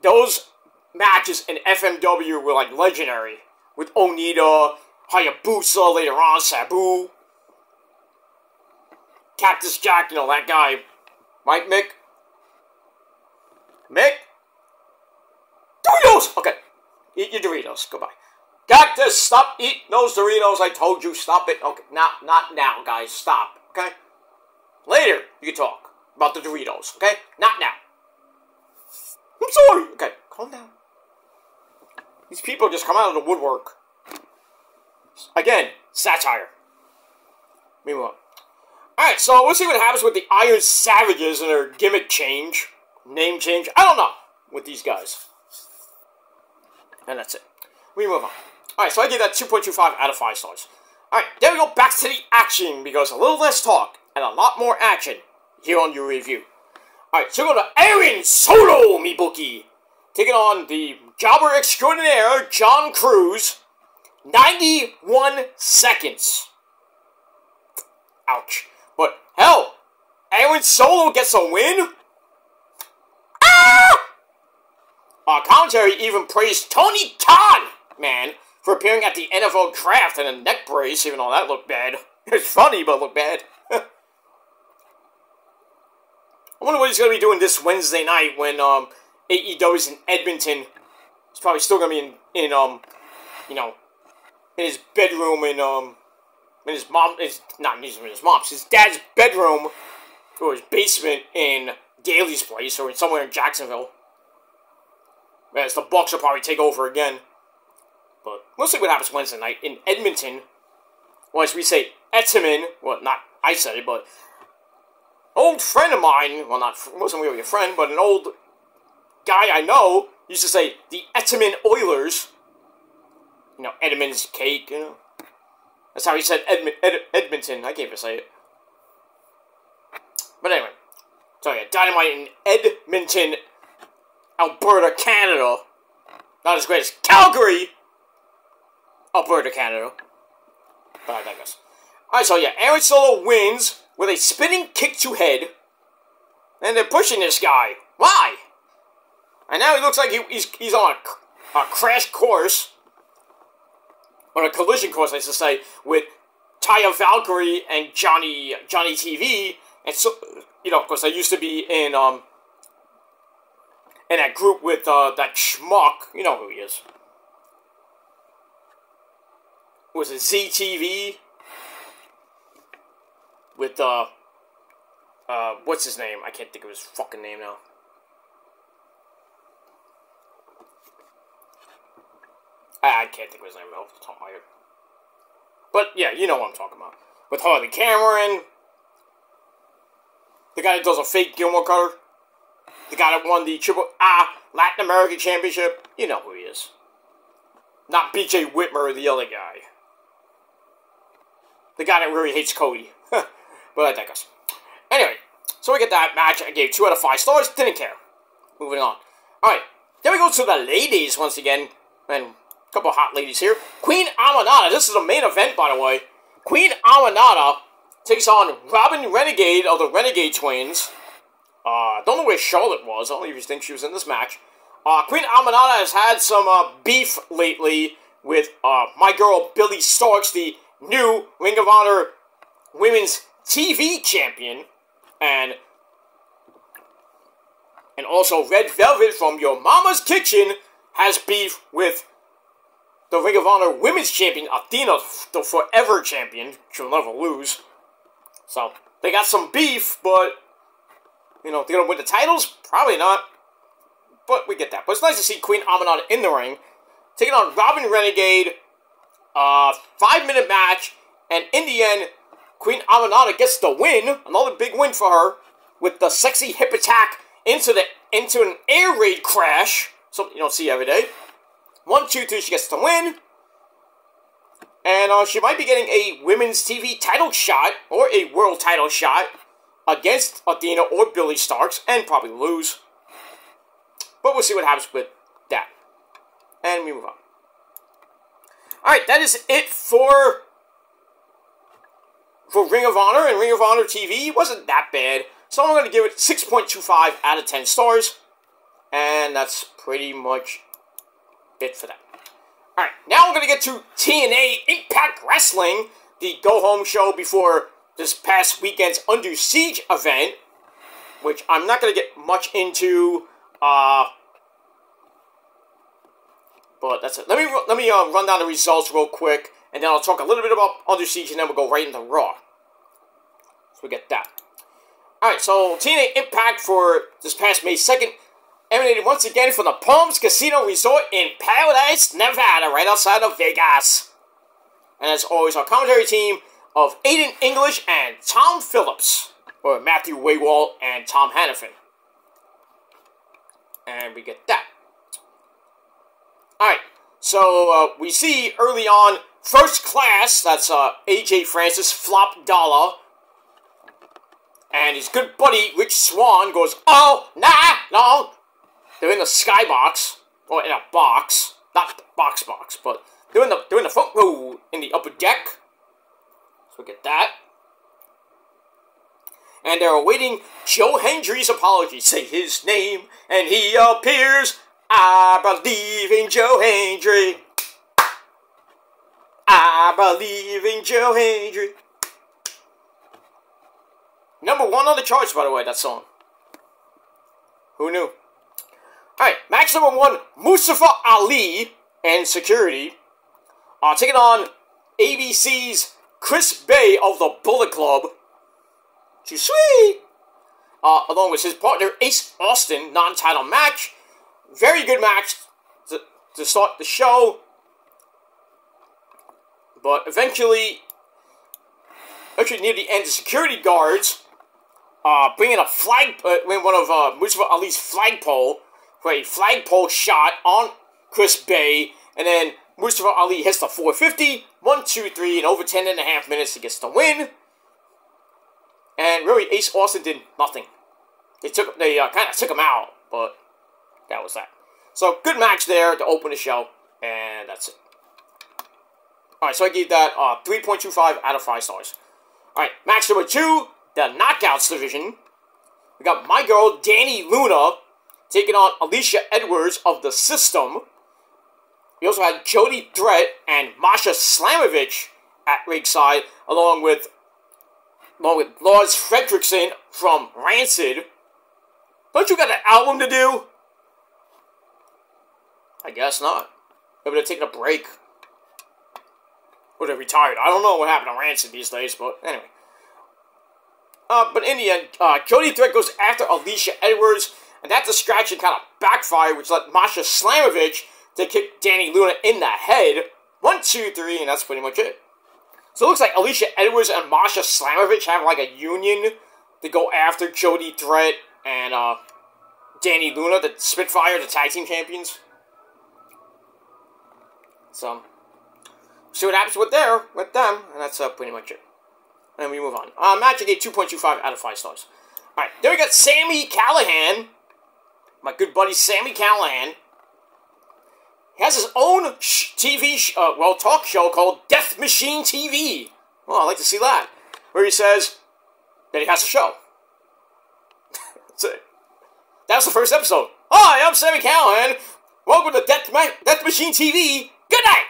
Those matches in FMW were like legendary. With Onita, Hayabusa, later on, Sabu. Cactus Jack, you know, that guy. Right, Mick? Mick? Doritos! Okay. Eat your Doritos. Goodbye. Cactus, stop eating those Doritos. I told you, stop it. Okay, not now, guys. Stop, okay? Later, you can talk about the Doritos, okay? Not now. I'm sorry. Okay, calm down. These people just come out of the woodwork. Again, satire. Meanwhile. Alright, so we'll see what happens with the Iron Savages and their gimmick change. Name change. I don't know with these guys. And that's it. We move on. Alright, so I give that 2.25 out of 5 stars. Alright, then we go back to the action, because a little less talk and a lot more action here on your review. Alright, so we go to Aaron Solo Mibuki, taking on the jobber extraordinaire, John Cruz. 91 seconds. Ouch. But, hell, Aaron Solo gets a win? Ah! Commentary even praised Tony Khan, man, for appearing at the NFL draft in a neck brace, even though that looked bad. It's funny, but it looked bad. I wonder what he's going to be doing this Wednesday night when AEW's in Edmonton. He's probably still going to be in you know, in his bedroom in his his dad's bedroom, or his basement in Daly's place, or somewhere in Jacksonville. Whereas the Bucks will probably take over again. But we'll see what happens Wednesday night in Edmonton. Or as we say, Ettiman. Well, not I said it, but an old friend of mine, well, wasn't really a friend, but an old guy I know, used to say, the Ettiman Oilers. You know, Edmonton's cake, you know. That's how he said Edmonton. I can't even say it. But anyway. So yeah, Dynamite in Edmonton, Alberta, Canada. Not as great as Calgary, Alberta, Canada. But I digress. Alright, so yeah, Aaron Solo wins with a spinning kick to head. And they're pushing this guy. Why? And now he looks like he's on a crash course. On a collision course, I should say, with Taya Valkyrie and Johnny TV. And so, you know, of course, I used to be in that group with that schmuck. You know who he is. Was it ZTV? With, what's his name? I can't think of his fucking name now. I can't think of his name off the top of my head. But, yeah, you know what I'm talking about. With Harley Cameron. The guy that does a fake Gilmore cutter. The guy that won the Triple A Latin American Championship. You know who he is. Not BJ Whitmer, the other guy. The guy that really hates Cody. But I digress. Anyway, so we get that match. I gave 2 out of 5 stars. Didn't care. Moving on. Alright, then we go to the ladies once again. And a couple of hot ladies here. Queen Amanada. This is the main event, by the way. Queen Amanada takes on Robin Renegade of the Renegade Twins. Don't know where Charlotte was. I don't even think she was in this match. Queen Amanada has had some beef lately with my girl Billy Starks, the new Ring of Honor Women's TV Champion. And also Red Velvet from Your Mama's Kitchen has beef with the Ring of Honor Women's Champion, Athena, the Forever Champion. She'll never lose. So, they got some beef, but, you know, they're going to win the titles? Probably not. but we get that. But it's nice to see Queen Aminata in the ring, taking on Robin Renegade. 5-minute match, and in the end, Queen Aminata gets the win. Another big win for her with the sexy hip attack into an air raid crash. Something you don't see every day. 1, 2, 3. She gets the win. And she might be getting a women's TV title shot, or a world title shot, against Athena or Billy Starks, and probably lose. But we'll see what happens with that. And we move on. Alright, that is it for Ring of Honor, and Ring of Honor TV wasn't that bad. So I'm going to give it 6.25 out of 10 stars. And that's pretty much it for that. Alright, now we're going to get to TNA Impact Wrestling, the go-home show before this past weekend's Under Siege event, which I'm not going to get much into, but that's it. Let me run down the results real quick, and then I'll talk a little bit about Under Siege, and then we'll go right into Raw. So we get that. Alright, so TNA Impact for this past May 2nd emanated once again from the Palms Casino Resort in Paradise, Nevada, right outside of Vegas. And as always, our commentary team of Aiden English and Tom Phillips, or Matthew Waywall and Tom Hannafin. And we get that. Alright, so we see early on First Class, that's AJ Francis, Flop Dollar, and his good buddy Rich Swann goes, "Oh, nah, no." They're in the skybox, or in a box, not the box, but they're in the front row in the upper deck. So we get that. And they're awaiting Joe Hendry's apology. Say his name, and he appears. I believe in Joe Hendry. I believe in Joe Hendry. #1 on the charts, by the way, that song. Who knew? Alright, match #1, Mustafa Ali and Security taking on ABC's Chris Bay of the Bullet Club. Too sweet! Along with his partner Ace Austin, non-title match. Very good match to start the show. But eventually, actually near the end, the security guards bring in a one of Mustafa Ali's flagpole for a flagpole shot on Chris Bay, and then Mustafa Ali hits the 450, 1, 2, 3, in over 10.5 minutes he gets the win. And really, Ace Austin did nothing. They kind of took him out, but that was that. So good match there to open the show, and that's it. All right, so I gave that 3.25 out of 5 stars. All right, match #2, the Knockouts division. We got my girl Danny Luna taking on Alicia Edwards of the System. We also had Jody Threat and Masha Slamovich at ringside, along with Lars Fredrickson from Rancid. Don't you got an album to do? I guess not. Maybe they're taking a break. Or they're retired. I don't know what happened to Rancid these days, but anyway. But in the end, Jody Threat goes after Alicia Edwards, and that distraction kind of backfired, which led Masha Slamovich to kick Danny Luna in the head. 1, 2, 3, and that's pretty much it. So it looks like Alicia Edwards and Masha Slamovich have like a union to go after Jody Threat and Danny Luna, the Spitfire, the tag team champions. So, see what happens with them, and that's pretty much it. And we move on. Match I gave 2.25 out of 5 stars. Alright, then we got Sami Callihan. My good buddy Sami Callihan. He has his own talk show called Death Machine TV. Well, I'd like to see that. Where he says that he has a show. That's it. That was the first episode. Hi, I'm Sami Callihan. Welcome to Death Machine TV. Good night!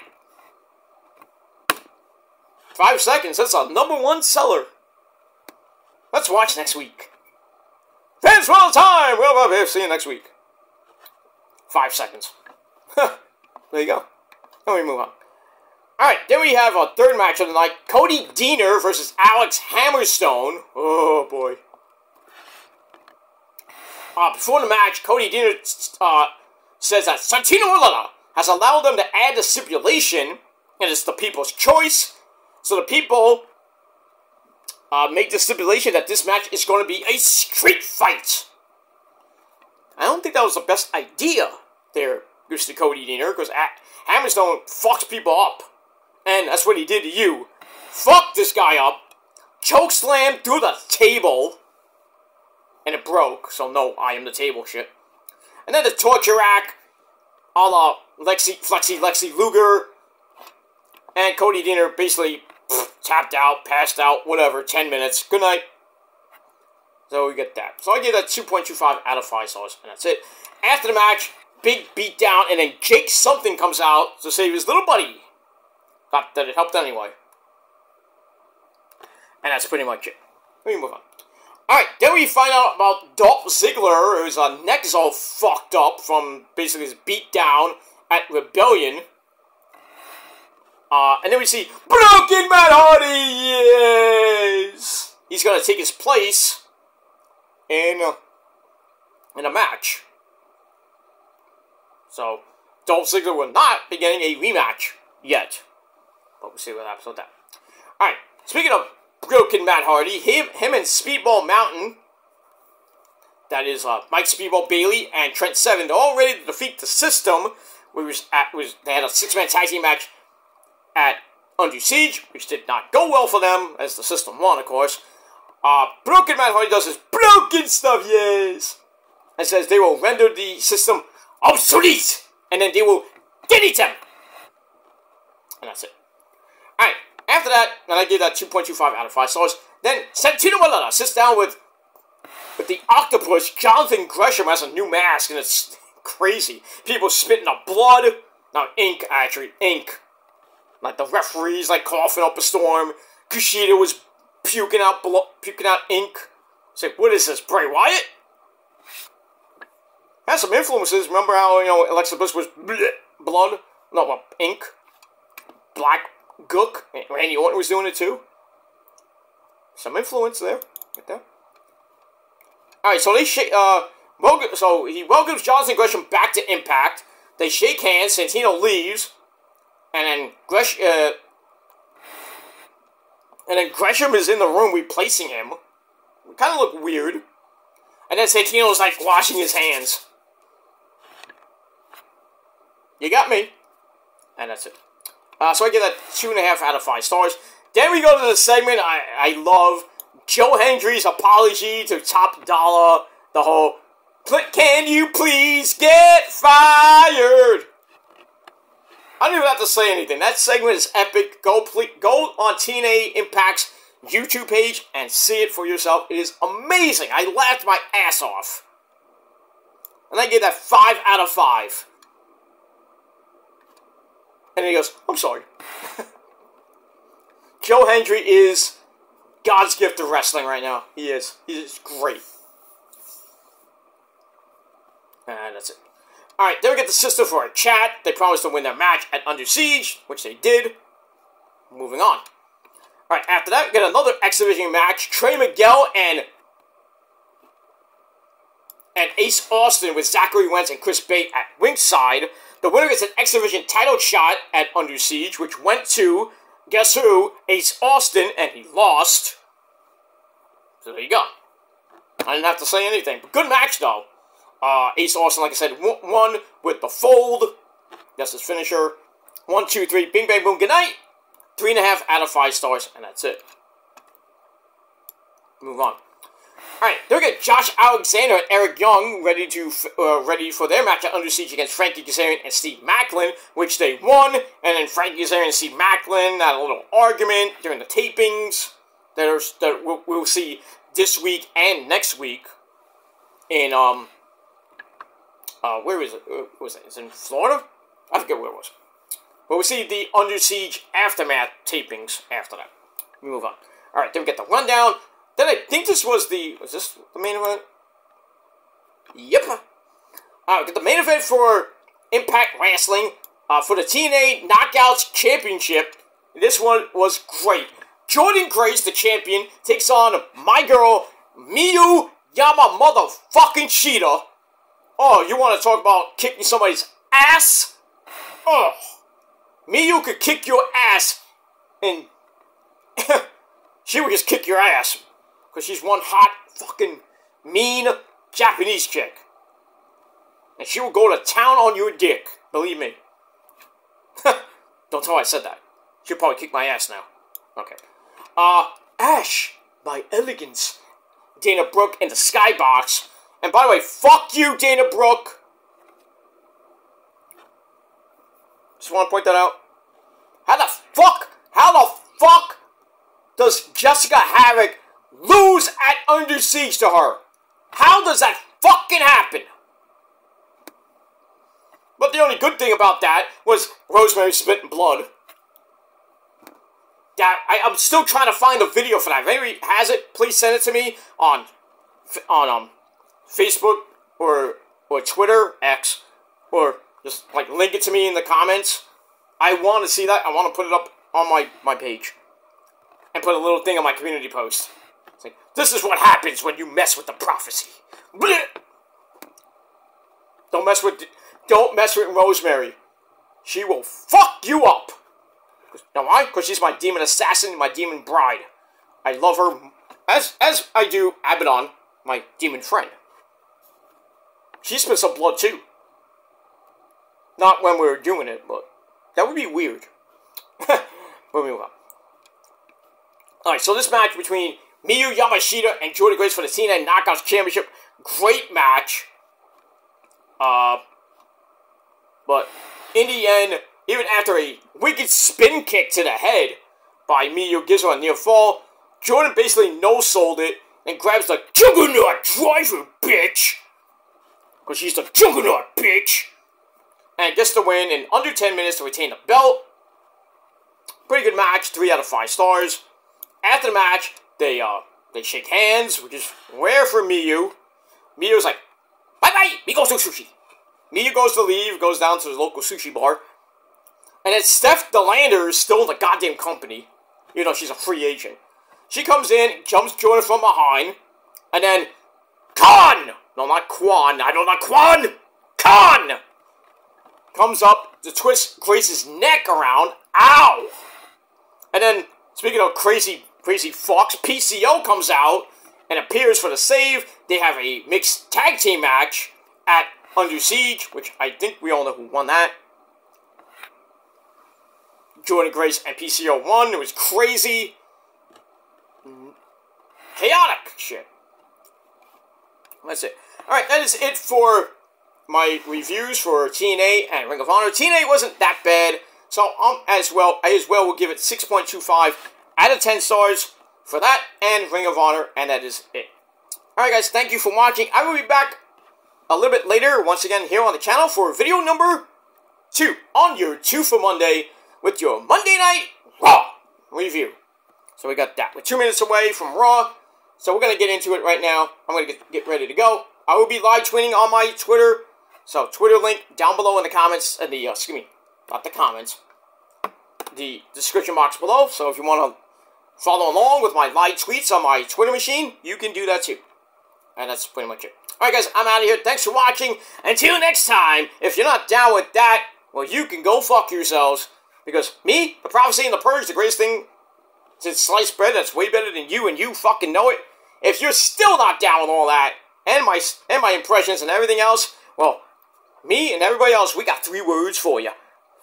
5 seconds, that's a #1 seller. Let's watch next week. Fans for all the time! Well, see you next week. 5 seconds. There you go. Then we move on. Alright, then we have a third match of the night. Cody Deaner versus Alex Hammerstone. Oh, boy. before the match, Cody Deaner says that Santino Marella has allowed them to add the stipulation, and it's the people's choice. So the people make the stipulation that this match is going to be a street fight. I don't think that was the best idea there, Mr. Cody Deaner, because Hammerstone fucks people up. And that's what he did to you. Fuck this guy up. Choke slam through the table. And it broke, so no I am the table shit. And then the torture rack, a la Lexi Luger. And Cody Deaner basically tapped out, passed out, whatever, 10 minutes. Good night. So we get that. So I give that 2.25 out of 5 stars, and that's it. After the match, big beatdown, and then Jake something comes out to save his little buddy. Not that it helped anyway. And that's pretty much it. Let me move on. Alright, then we find out about Dolph Ziggler, whose neck is all fucked up from basically his beatdown at Rebellion. And then we see Broken Matt Hardy, yes! He's gonna take his place in a match. So, Dolph Ziggler will not be getting a rematch yet. But we'll see what happens with that. Alright, speaking of Broken Matt Hardy, him and Speedball Mountain, that is Mike Speedball Bailey and Trent Seven, they're all ready to defeat the System. They had a 6-man tag team match at Under Siege, which did not go well for them, as the System won, of course. Broken Matt Hardy does his broken stuff, yes! And says they will render the System obsolete! And then they will delete them! And that's it. Alright, after that, and I gave that 2.25 out of 5 stars, then Santino Marella sits down with the octopus. Jonathan Gresham has a new mask, and it's crazy. People spitting up blood. Not ink, actually, ink. Like the referees, like, coughing up a storm. Kushida was puking out blood, puking out ink. It's like, what is this, Bray Wyatt? Has some influences. Remember how, Alexa Bliss was blood? No, well, ink. Black gook. Randy Orton was doing it too. Some influence there. Right there. Alright, so they shake, so he welcomes Jonathan Gresham back to Impact. They shake hands, Santino leaves, and then Gresham is in the room replacing him. It kind of looked weird. And then Santino's like washing his hands. You got me. And that's it. So I give that 2.5 out of 5 stars. Then we go to the segment I love. Joe Hendry's apology to Top Dollar. The whole, can you please get fired? I don't even have to say anything. That segment is epic. Go on TNA Impact's YouTube page and see it for yourself. It is amazing. I laughed my ass off. And I give that 5 out of 5. And then he goes, I'm sorry. Joe Hendry is God's gift to wrestling right now. He is. He is great. And that's it. Alright, then we get the System for a chat. They promised to win their match at Under Siege, which they did. Moving on. Alright, after that, we get another X Division match. Trey Miguel and Ace Austin with Zachary Wentz and Chris Bay at ringside. The winner gets an X Division title shot at Under Siege, which went to, guess who? Ace Austin, and he lost. So there you go. I didn't have to say anything. But good match, though. Ace Austin, like I said, won with the fold. That's his finisher. 1, 2, 3, bing, bang, boom, good night. 3.5 out of 5 stars, and that's it. Move on. Alright, then we get Josh Alexander and Eric Young ready for their match at Under Siege against Frankie Kazarian and Steve Macklin, which they won. And then Frankie Kazarian and Steve Macklin had a little argument during the tapings that we'll see this week and next week in where is it? Was it? It's in Florida? I forget where it was. But we'll see the Under Siege Aftermath tapings after that. We move on. Alright, then we get the rundown. Then I think this was was this the main event? Yep. Alright, we get the main event for Impact Wrestling for the TNA Knockouts Championship. This one was great. Jordan Grace, the champion, takes on my girl, Miyu Yama motherfucking Shida. Oh, you want to talk about kicking somebody's ass? Oh, Miyu could kick your ass, and she would just kick your ass. Because she's one hot, fucking, mean Japanese chick. And she will go to town on your dick. Believe me. Don't tell her I said that. She'll probably kick my ass now. Okay. Ash, by Elegance. Dana Brooke in the skybox. And by the way, fuck you, Dana Brooke. Just want to point that out. How the fuck does Jessica Havoc lose at Under Siege to her? How does that fucking happen? But the only good thing about that was Rosemary spitting blood. That I'm still trying to find the video for that. If anybody has it, please send it to me on Facebook or Twitter, X, or just like link it to me in the comments. I want to see that. I want to put it up on my page and put a little thing on my community post. It's like, this is what happens when you mess with the prophecy. Blech! Don't mess with Rosemary. She will fuck you up. You know why? Because she's my demon assassin, my demon bride. I love her as I do Abaddon, my demon friend. She spit some blood too. Not when we were doing it, but that would be weird. But we move on. Alright, so this match between Miyu Yamashita and Jordynne Grace for the TNA Knockouts Championship. Great match. But in the end, even after a wicked spin kick to the head by Miyu gives her a near fall, Jordynne basically no-sold it and grabs the Juggernaut Driver, bitch! Because she's the Juggernaut, bitch! And gets the win in under 10 minutes to retain the belt. Pretty good match, 3 out of 5 stars. After the match, they shake hands, which is rare for Miyu. Miyu's like, bye-bye, me go to sushi. Miyu goes to leave, goes down to the local sushi bar. And then Steph DeLander is still in the goddamn company. You know, she's a free agent. She comes in, jumps Jordynne from behind, and then Khan! No, not Quan. I know not Quan! Khan! Comes up to twist Grace's neck around. Ow! And then, speaking of crazy fucks, PCO comes out and appears for the save. They have a mixed tag team match at Under Siege, which I think we all know who won that. Jordynne Grace and PCO won. It was crazy. Chaotic shit. That's it. Alright, that is it for my reviews for TNA and Ring of Honor. TNA wasn't that bad, so I as well will give it 6.25 out of 10 stars for that and Ring of Honor, and that is it. Alright guys, thank you for watching. I will be back a little bit later, once again, here on the channel for video number 2 on your 2 for Monday with your Monday Night Raw review. So we got that. We're 2 minutes away from Raw, so we're going to get into it right now. I'm going to get ready to go. I will be live tweeting on my Twitter, so Twitter link down below in the comments, and excuse me, not the comments, the description box below. So if you want to follow along with my live tweets on my Twitter machine, you can do that too. And that's pretty much it. Alright guys, I'm out of here. Thanks for watching. Until next time, if you're not down with that, well, you can go fuck yourselves. Because me, the prophecy and the purge, the greatest thing since sliced bread that's way better than you, and you fucking know it. If you're still not down with all that, and my impressions and everything else, well, me and everybody else, we got 3 words for you.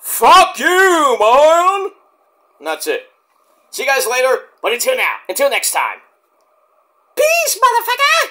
Fuck you, man! And that's it. See you guys later, but until next time. Peace, motherfucker!